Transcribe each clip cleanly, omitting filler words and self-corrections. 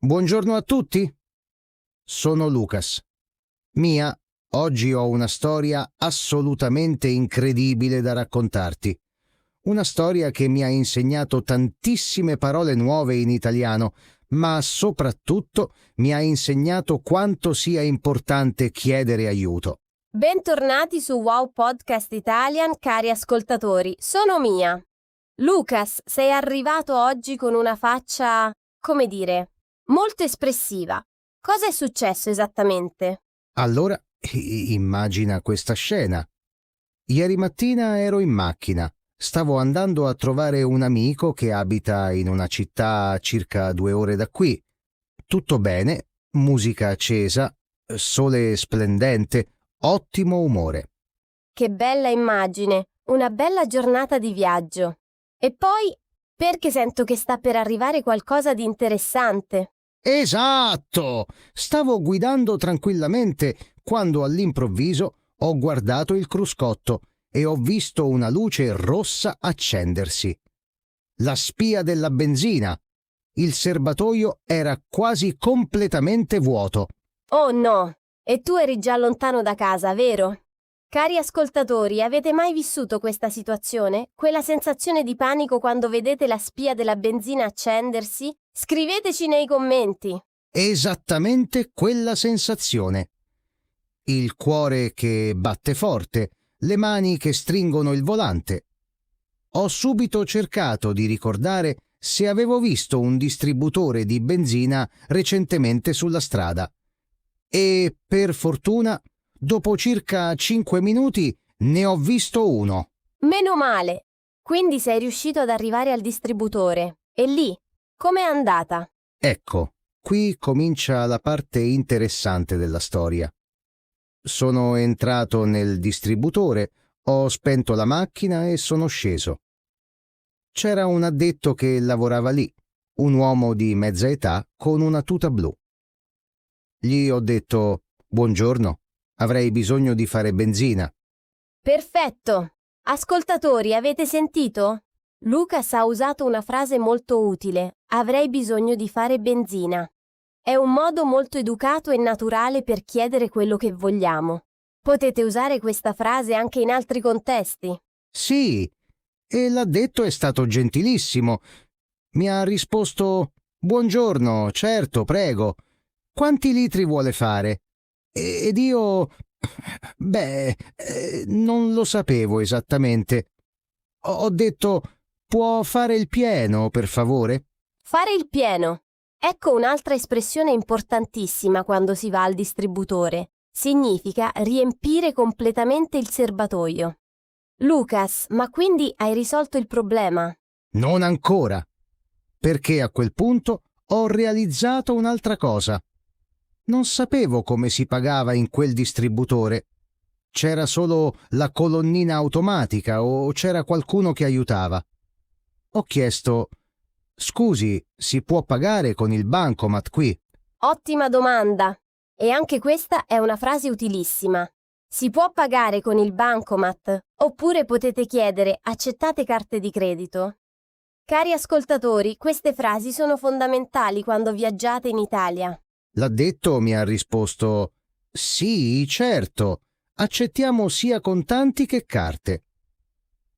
Buongiorno a tutti, sono Lucas. Mia, oggi ho una storia assolutamente incredibile da raccontarti. Una storia che mi ha insegnato tantissime parole nuove in italiano, ma soprattutto mi ha insegnato quanto sia importante chiedere aiuto. Bentornati su Wow Podcast Italian, cari ascoltatori. Sono Mia. Lucas, sei arrivato oggi con una faccia, come dire, molto espressiva. Cosa è successo esattamente? Allora, immagina questa scena. Ieri mattina ero in macchina. Stavo andando a trovare un amico che abita in una città a circa 2 ore da qui. Tutto bene, musica accesa, sole splendente, ottimo umore. Che bella immagine, una bella giornata di viaggio. E poi, perché sento che sta per arrivare qualcosa di interessante? Esatto! Stavo guidando tranquillamente quando all'improvviso ho guardato il cruscotto e ho visto una luce rossa accendersi. La spia della benzina. Il serbatoio era quasi completamente vuoto. Oh no! E tu eri già lontano da casa, vero? Cari ascoltatori, avete mai vissuto questa situazione? Quella sensazione di panico quando vedete la spia della benzina accendersi? Scriveteci nei commenti. Esattamente quella sensazione. Il cuore che batte forte, le mani che stringono il volante. Ho subito cercato di ricordare se avevo visto un distributore di benzina recentemente sulla strada. E, per fortuna, dopo circa 5 minuti ne ho visto uno. Meno male! Quindi sei riuscito ad arrivare al distributore. E lì, com'è andata? Ecco, qui comincia la parte interessante della storia. Sono entrato nel distributore, ho spento la macchina e sono sceso. C'era un addetto che lavorava lì, un uomo di mezza età con una tuta blu. Gli ho detto: «Buongiorno, avrei bisogno di fare benzina». Perfetto! Ascoltatori, avete sentito? Lucas ha usato una frase molto utile. Avrei bisogno di fare benzina. È un modo molto educato e naturale per chiedere quello che vogliamo. Potete usare questa frase anche in altri contesti. Sì, e l'addetto è stato gentilissimo. Mi ha risposto: «Buongiorno, certo, prego. Quanti litri vuole fare?» Ed io, non lo sapevo esattamente. Ho detto: «Può fare il pieno, per favore?» Fare il pieno. Ecco un'altra espressione importantissima quando si va al distributore. Significa riempire completamente il serbatoio. Lucas, ma quindi hai risolto il problema? Non ancora, perché a quel punto ho realizzato un'altra cosa. Non sapevo come si pagava in quel distributore. C'era solo la colonnina automatica o c'era qualcuno che aiutava. Ho chiesto: «Scusi, si può pagare con il bancomat qui?» Ottima domanda. E anche questa è una frase utilissima. Si può pagare con il bancomat oppure potete chiedere accettate carte di credito? Cari ascoltatori, queste frasi sono fondamentali quando viaggiate in Italia. L'addetto mi ha risposto: «Sì, certo, accettiamo sia contanti che carte.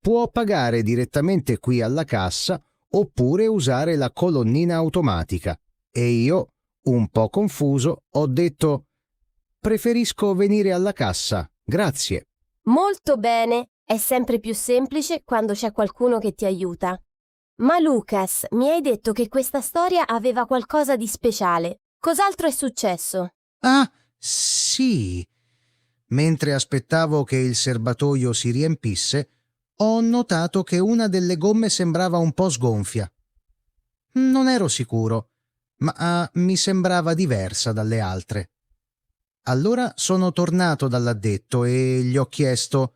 Può pagare direttamente qui alla cassa oppure usare la colonnina automatica». E io, un po' confuso, ho detto: «Preferisco venire alla cassa, grazie». Molto bene, è sempre più semplice quando c'è qualcuno che ti aiuta. Ma Lucas, mi hai detto che questa storia aveva qualcosa di speciale. Cos'altro è successo? Ah, sì. Mentre aspettavo che il serbatoio si riempisse, ho notato che una delle gomme sembrava un po' sgonfia. Non ero sicuro, ma mi sembrava diversa dalle altre. Allora sono tornato dall'addetto e gli ho chiesto: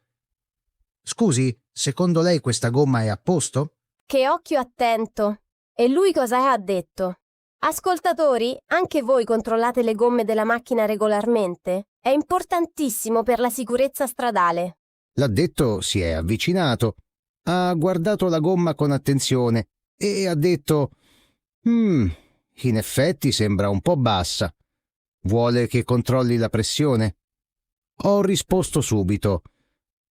«Scusi, secondo lei questa gomma è a posto?» Che occhio attento! E lui cosa ha detto? Ascoltatori, anche voi controllate le gomme della macchina regolarmente? È importantissimo per la sicurezza stradale. L'addetto si è avvicinato, ha guardato la gomma con attenzione e ha detto: in effetti sembra un po' bassa. Vuole che controlli la pressione? Ho risposto subito.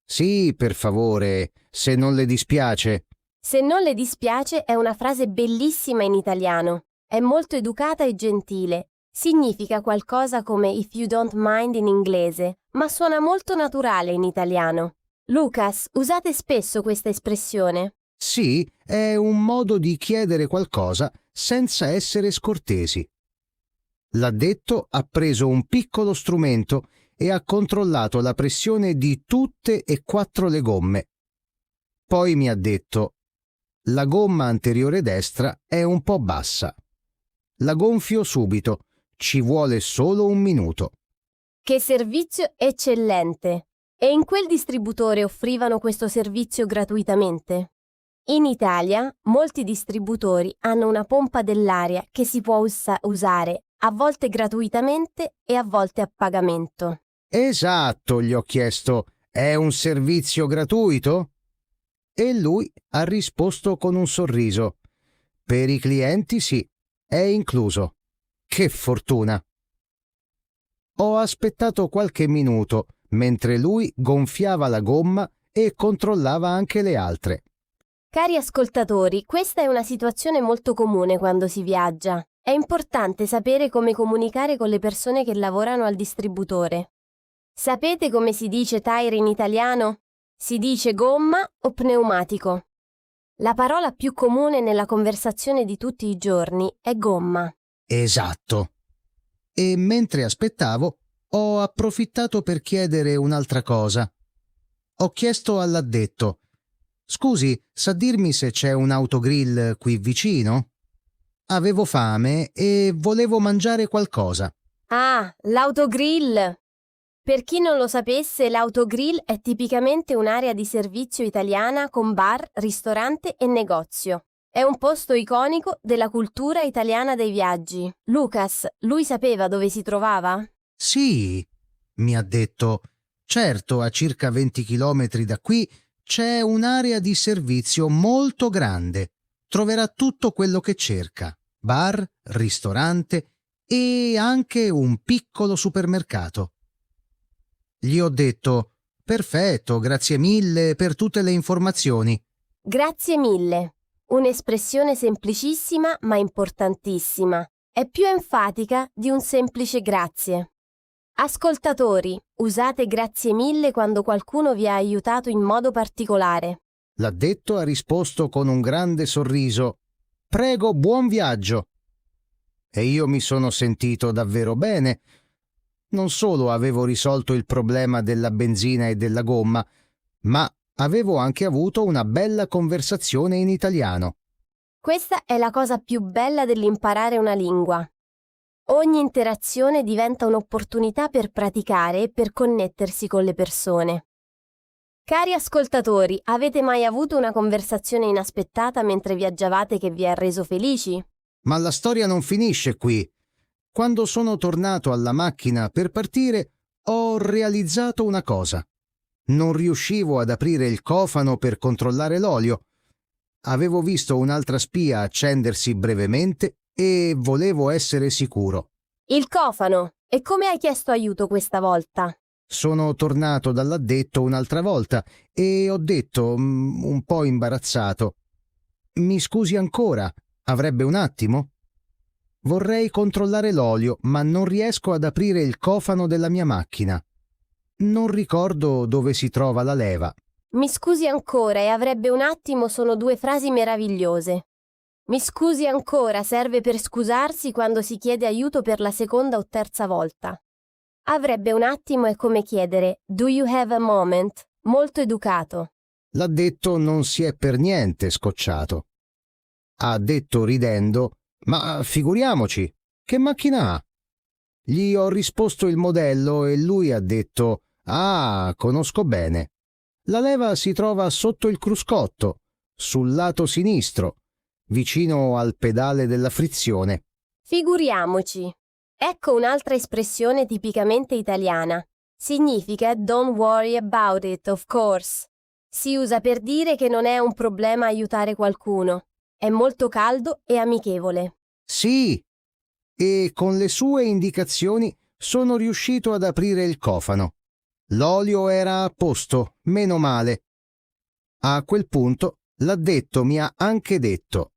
Sì, per favore, se non le dispiace. Se non le dispiace è una frase bellissima in italiano. È molto educata e gentile. Significa qualcosa come if you don't mind in inglese, ma suona molto naturale in italiano. Lucas, usate spesso questa espressione? Sì, è un modo di chiedere qualcosa senza essere scortesi. L'addetto ha preso un piccolo strumento e ha controllato la pressione di tutte e 4 le gomme. Poi mi ha detto: la gomma anteriore destra è un po' bassa. La gonfio subito, ci vuole solo un minuto. Che servizio eccellente! E in quel distributore offrivano questo servizio gratuitamente? In Italia, molti distributori hanno una pompa dell'aria che si può usare, a volte gratuitamente e a volte a pagamento. Esatto, gli ho chiesto, è un servizio gratuito? E lui ha risposto con un sorriso. Per i clienti sì, è incluso. Che fortuna! Ho aspettato qualche minuto mentre lui gonfiava la gomma e controllava anche le altre. Cari ascoltatori, questa è una situazione molto comune quando si viaggia. È importante sapere come comunicare con le persone che lavorano al distributore. Sapete come si dice tire in italiano? Si dice gomma o pneumatico. La parola più comune nella conversazione di tutti i giorni è gomma. Esatto. E mentre aspettavo, ho approfittato per chiedere un'altra cosa. Ho chiesto all'addetto: scusi, sa dirmi se c'è un autogrill qui vicino? Avevo fame e volevo mangiare qualcosa. Ah, l'autogrill! Per chi non lo sapesse, l'autogrill è tipicamente un'area di servizio italiana con bar, ristorante e negozio. È un posto iconico della cultura italiana dei viaggi. Lucas, lui sapeva dove si trovava? Sì, mi ha detto. Certo, a circa 20 chilometri da qui c'è un'area di servizio molto grande. Troverà tutto quello che cerca: bar, ristorante e anche un piccolo supermercato. Gli ho detto: perfetto, grazie mille per tutte le informazioni. Grazie mille. Un'espressione semplicissima ma importantissima. È più enfatica di un semplice grazie. Ascoltatori, usate grazie mille quando qualcuno vi ha aiutato in modo particolare. L'addetto ha risposto con un grande sorriso: prego, buon viaggio. E io mi sono sentito davvero bene. Non solo avevo risolto il problema della benzina e della gomma, ma avevo anche avuto una bella conversazione in italiano. Questa è la cosa più bella dell'imparare una lingua. Ogni interazione diventa un'opportunità per praticare e per connettersi con le persone. Cari ascoltatori, avete mai avuto una conversazione inaspettata mentre viaggiavate che vi ha reso felici? Ma la storia non finisce qui. Quando sono tornato alla macchina per partire, ho realizzato una cosa. Non riuscivo ad aprire il cofano per controllare l'olio. Avevo visto un'altra spia accendersi brevemente e volevo essere sicuro. Il cofano. E come hai chiesto aiuto questa volta? Sono tornato dall'addetto un'altra volta e ho detto, un po' imbarazzato: mi scusi ancora, avrebbe un attimo? Vorrei controllare l'olio, ma non riesco ad aprire il cofano della mia macchina. Non ricordo dove si trova la leva. Mi scusi ancora e avrebbe un attimo sono due frasi meravigliose. Mi scusi ancora serve per scusarsi quando si chiede aiuto per la seconda o terza volta. Avrebbe un attimo è come chiedere Do you have a moment? Molto educato. L'addetto non si è per niente scocciato. Ha detto ridendo: ma figuriamoci, che macchina ha? Gli ho risposto il modello e lui ha detto: ah, conosco bene. La leva si trova sotto il cruscotto, sul lato sinistro, vicino al pedale della frizione. Figuriamoci. Ecco un'altra espressione tipicamente italiana. Significa don't worry about it, of course. Si usa per dire che non è un problema aiutare qualcuno. È molto caldo e amichevole. Sì, e con le sue indicazioni sono riuscito ad aprire il cofano. L'olio era a posto, meno male. A quel punto l'addetto mi ha anche detto: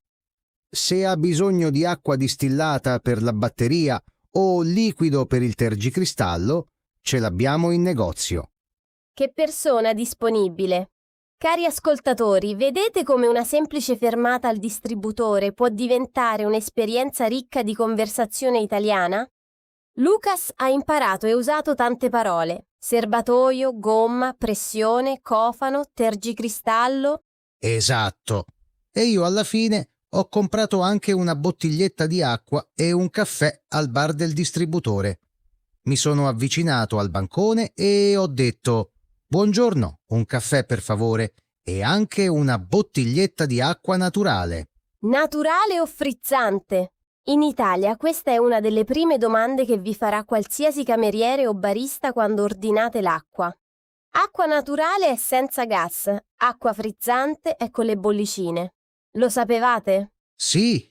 se ha bisogno di acqua distillata per la batteria o liquido per il tergicristallo, ce l'abbiamo in negozio. Che persona disponibile! Cari ascoltatori, vedete come una semplice fermata al distributore può diventare un'esperienza ricca di conversazione italiana? Lucas ha imparato e usato tante parole: serbatoio, gomma, pressione, cofano, tergicristallo. Esatto. E io alla fine ho comprato anche una bottiglietta di acqua e un caffè al bar del distributore. Mi sono avvicinato al bancone e ho detto: buongiorno, un caffè per favore e anche una bottiglietta di acqua naturale. Naturale o frizzante? In Italia questa è una delle prime domande che vi farà qualsiasi cameriere o barista quando ordinate l'acqua. Acqua naturale è senza gas, acqua frizzante è con le bollicine. Lo sapevate? Sì.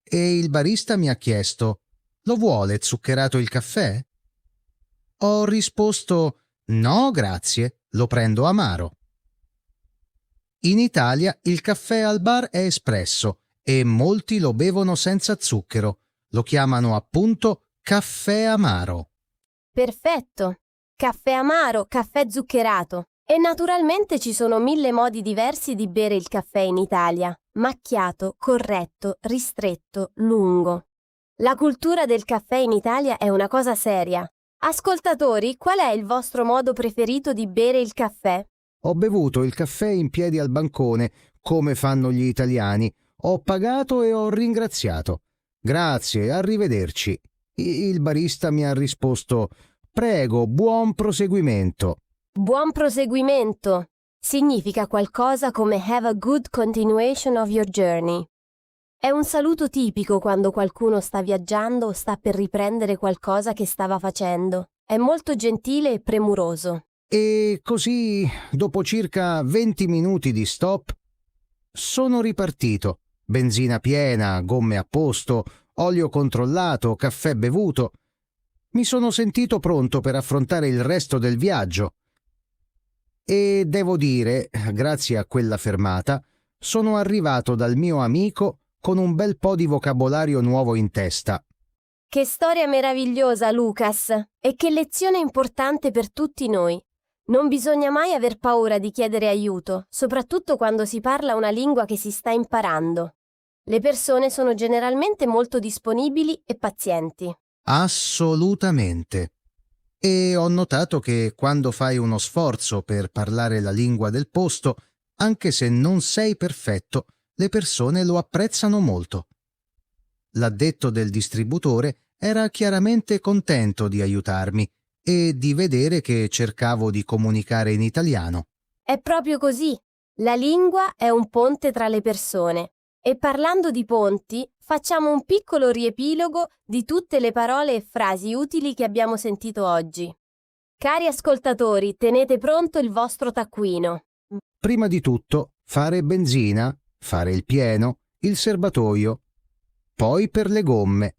E il barista mi ha chiesto: lo vuole zuccherato il caffè? Ho risposto: no, grazie, lo prendo amaro. In Italia il caffè al bar è espresso e molti lo bevono senza zucchero. Lo chiamano appunto caffè amaro. Perfetto! Caffè amaro, caffè zuccherato. E naturalmente ci sono 1000 modi diversi di bere il caffè in Italia: macchiato, corretto, ristretto, lungo. La cultura del caffè in Italia è una cosa seria. Ascoltatori, qual è il vostro modo preferito di bere il caffè? Ho bevuto il caffè in piedi al bancone, come fanno gli italiani. Ho pagato e ho ringraziato. Grazie, arrivederci. Il barista mi ha risposto: prego, buon proseguimento. Buon proseguimento! Significa qualcosa come have a good continuation of your journey. È un saluto tipico quando qualcuno sta viaggiando o sta per riprendere qualcosa che stava facendo. È molto gentile e premuroso. E così, dopo circa 20 minuti di stop, sono ripartito. Benzina piena, gomme a posto, olio controllato, caffè bevuto. Mi sono sentito pronto per affrontare il resto del viaggio. E devo dire, grazie a quella fermata, sono arrivato dal mio amico con un bel po' di vocabolario nuovo in testa. Che storia meravigliosa, Lucas! E che lezione importante per tutti noi! Non bisogna mai aver paura di chiedere aiuto, soprattutto quando si parla una lingua che si sta imparando. Le persone sono generalmente molto disponibili e pazienti. Assolutamente. E ho notato che quando fai uno sforzo per parlare la lingua del posto, anche se non sei perfetto, le persone lo apprezzano molto. L'addetto del distributore era chiaramente contento di aiutarmi e di vedere che cercavo di comunicare in italiano. È proprio così. La lingua è un ponte tra le persone. E parlando di ponti, facciamo un piccolo riepilogo di tutte le parole e frasi utili che abbiamo sentito oggi. Cari ascoltatori, tenete pronto il vostro taccuino. Prima di tutto, fare benzina, fare il pieno, il serbatoio. Poi per le gomme.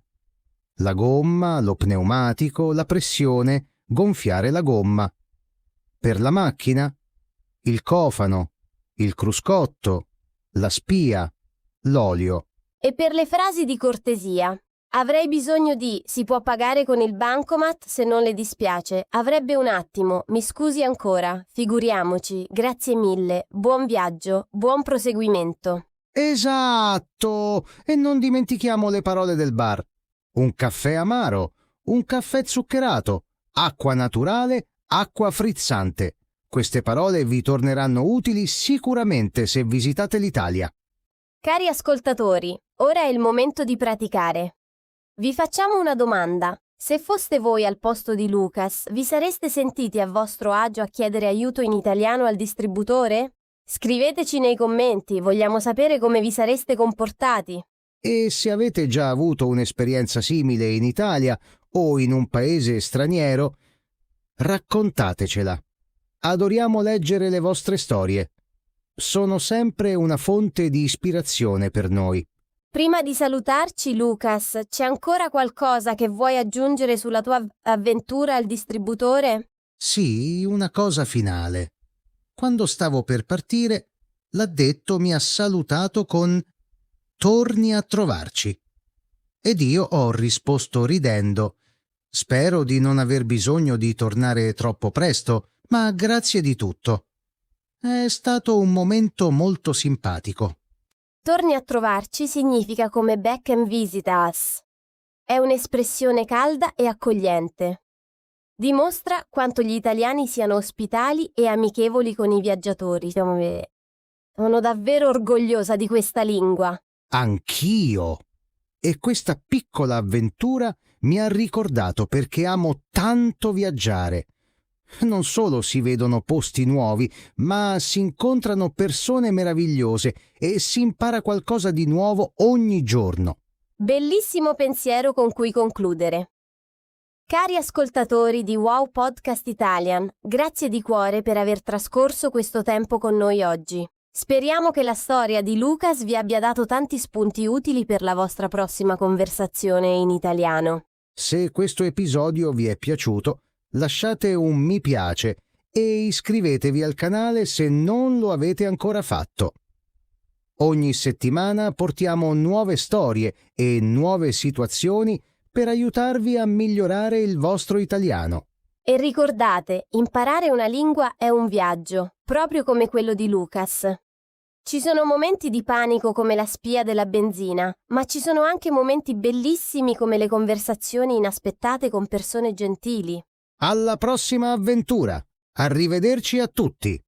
La gomma, lo pneumatico, la pressione, gonfiare la gomma. Per la macchina, il cofano, il cruscotto, la spia, l'olio. E per le frasi di cortesia, avrei bisogno di si può pagare con il bancomat se non le dispiace, avrebbe un attimo, mi scusi ancora, figuriamoci, grazie mille, buon viaggio, buon proseguimento. Esatto! E non dimentichiamo le parole del bar. Un caffè amaro, un caffè zuccherato, acqua naturale, acqua frizzante. Queste parole vi torneranno utili sicuramente se visitate l'Italia. Cari ascoltatori, ora è il momento di praticare. Vi facciamo una domanda. Se foste voi al posto di Lucas, vi sareste sentiti a vostro agio a chiedere aiuto in italiano al distributore? Scriveteci nei commenti, vogliamo sapere come vi sareste comportati. E se avete già avuto un'esperienza simile in Italia o in un paese straniero, raccontatecela. Adoriamo leggere le vostre storie. Sono sempre una fonte di ispirazione per noi. Prima di salutarci, Lucas, c'è ancora qualcosa che vuoi aggiungere sulla tua avventura al distributore? Sì, una cosa finale. Quando stavo per partire, l'addetto mi ha salutato con «Torni a trovarci». Ed io ho risposto ridendo: «Spero di non aver bisogno di tornare troppo presto, ma grazie di tutto». È stato un momento molto simpatico. Torni a trovarci significa come back and visit us. È un'espressione calda e accogliente. Dimostra quanto gli italiani siano ospitali e amichevoli con i viaggiatori. Sono davvero orgogliosa di questa lingua. Anch'io. E questa piccola avventura mi ha ricordato perché amo tanto viaggiare. Non solo si vedono posti nuovi, ma si incontrano persone meravigliose e si impara qualcosa di nuovo ogni giorno. Bellissimo pensiero con cui concludere. Cari ascoltatori di Wow Podcast Italian, grazie di cuore per aver trascorso questo tempo con noi oggi. Speriamo che la storia di Lucas vi abbia dato tanti spunti utili per la vostra prossima conversazione in italiano. Se questo episodio vi è piaciuto, lasciate un mi piace e iscrivetevi al canale se non lo avete ancora fatto. Ogni settimana portiamo nuove storie e nuove situazioni per aiutarvi a migliorare il vostro italiano. E ricordate, imparare una lingua è un viaggio, proprio come quello di Lucas. Ci sono momenti di panico come la spia della benzina, ma ci sono anche momenti bellissimi come le conversazioni inaspettate con persone gentili. Alla prossima avventura! Arrivederci a tutti!